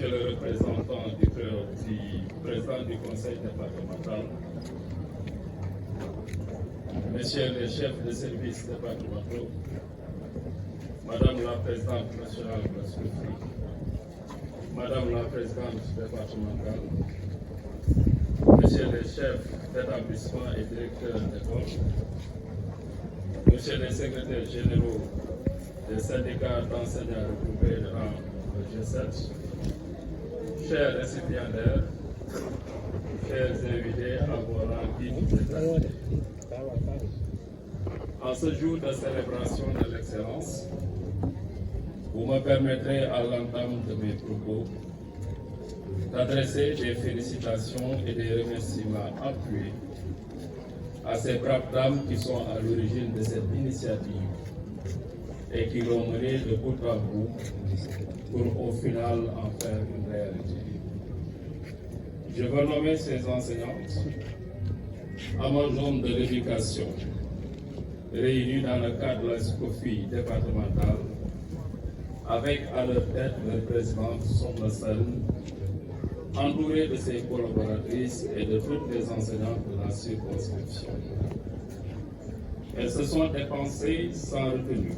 Monsieur le représentant du président du conseil départemental, Messieurs les chefs de services départementaux, Madame la présidente nationale de la SCOFI, Madame la présidente départementale, Messieurs les chefs d'établissement et directeurs d'école, Messieurs les secrétaires généraux des syndicats d'enseignants regroupés dans le G7, chers récipiendaires, chers invités à vos rangs dignes. En ce jour de célébration de l'excellence, vous me permettrez à l'entame de mes propos d'adresser des félicitations et des remerciements appuyés à ces braves dames qui sont à l'origine de cette initiative et qui l'ont menée de bout en bout pour au final en faire une réalité. Je veux nommer ces enseignantes Amazones de l'éducation, réunies dans le cadre de la SCOFI départementale, avec à leur tête le président Sokhna Sall, entouré de ses collaboratrices et de toutes les enseignantes de la circonscription. Elles se sont dépensées sans retenue.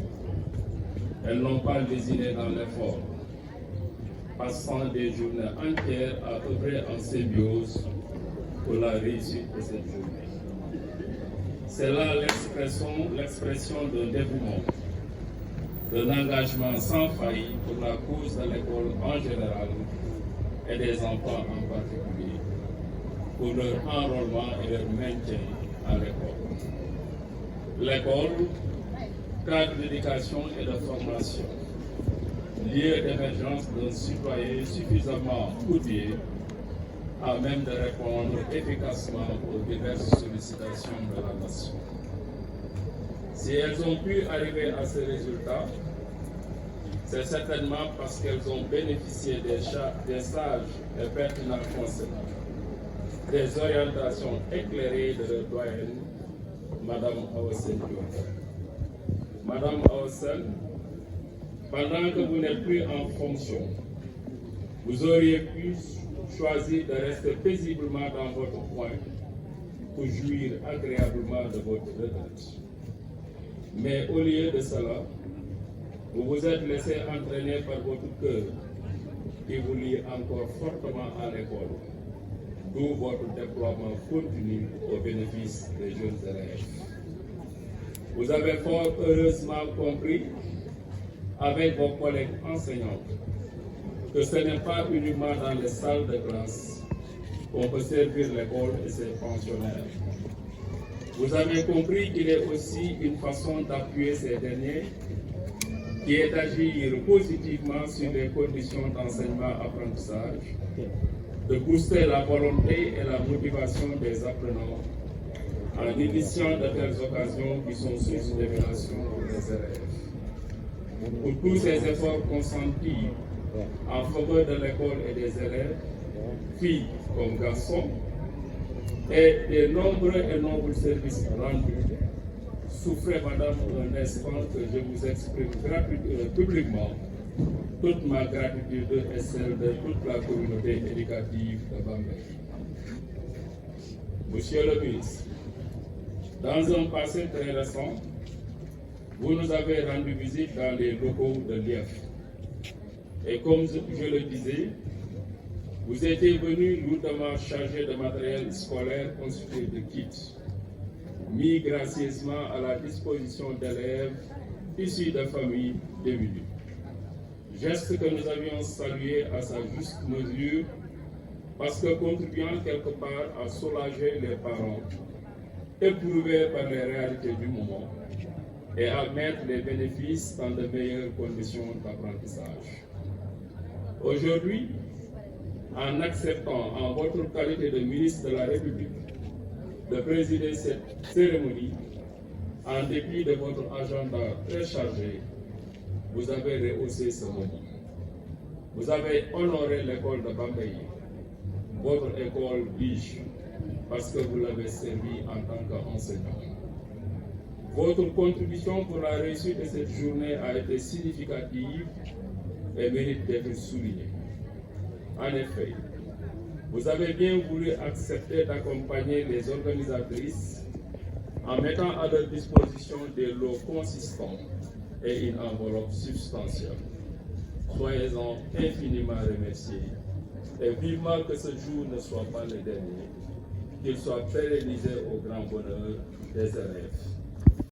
Elles n'ont pas lésiné dans l'effort, passant des journées entières à œuvrer en symbiose pour la réussite de cette journée. C'est là l'expression d'un dévouement, d'un engagement sans faille pour la cause de l'école en général et des enfants en particulier, pour leur enrôlement et leur maintien à l'école. L'école, cadre d'éducation et de formation, lieu d'émergence d'un citoyen suffisamment outillé à même de répondre efficacement aux diverses sollicitations de la nation. Si elles ont pu arriver à ce résultat, c'est certainement parce qu'elles ont bénéficié des sages et pertinents conseils, des orientations éclairées de leur doyenne, Madame Awa Sène Diop. Madame Awa Sène, pendant que vous n'êtes plus en fonction, vous auriez pu choisir de rester paisiblement dans votre coin pour jouir agréablement de votre retraite. Mais au lieu de cela, vous vous êtes laissé entraîner par votre cœur qui vous lie encore fortement à l'école, d'où votre déploiement continu au bénéfice des jeunes élèves. Vous avez fort heureusement compris, avec vos collègues enseignants, que ce n'est pas uniquement dans les salles de classe qu'on peut servir l'école et ses pensionnaires. Vous avez compris qu'il est aussi une façon d'appuyer ces derniers qui est d'agir positivement sur les conditions d'enseignement-apprentissage, de booster la volonté et la motivation des apprenants en initiant de telles occasions qui sont source d'émulation pour les élèves. Pour tous ces efforts consentis en faveur de l'école et des élèves, filles comme garçons, et des nombreux et nobles services rendus, souffrez, madame, un instant que je vous exprime publiquement toute ma gratitude et celle de toute la communauté éducative de Bambey. Monsieur le ministre, dans un passé très récent, vous nous avez rendu visite dans les locaux de l'IEF. Et comme je le disais, vous étiez venu lourdement chargé de matériel scolaire constitué de kits, mis gracieusement à la disposition d'élèves issus de familles démunies. Geste que nous avions salué à sa juste mesure parce que contribuant quelque part à soulager les parents éprouvés par les réalités du moment et à mettre les bénéfices dans de meilleures conditions d'apprentissage. Aujourd'hui, en acceptant en votre qualité de ministre de la République de présider cette cérémonie, en dépit de votre agenda très chargé, vous avez rehaussé ce moment. Vous avez honoré l'école de Bambey, votre école riche, parce que vous l'avez servi en tant qu'enseignant. Votre contribution pour la réussite de cette journée a été significative et mérite d'être soulignée. En effet, vous avez bien voulu accepter d'accompagner les organisatrices en mettant à leur disposition des lots consistants et une enveloppe substantielle. Soyez-en infiniment remerciés et vivement que ce jour ne soit pas le dernier, qu'il soit pérennisé au grand bonheur des élèves.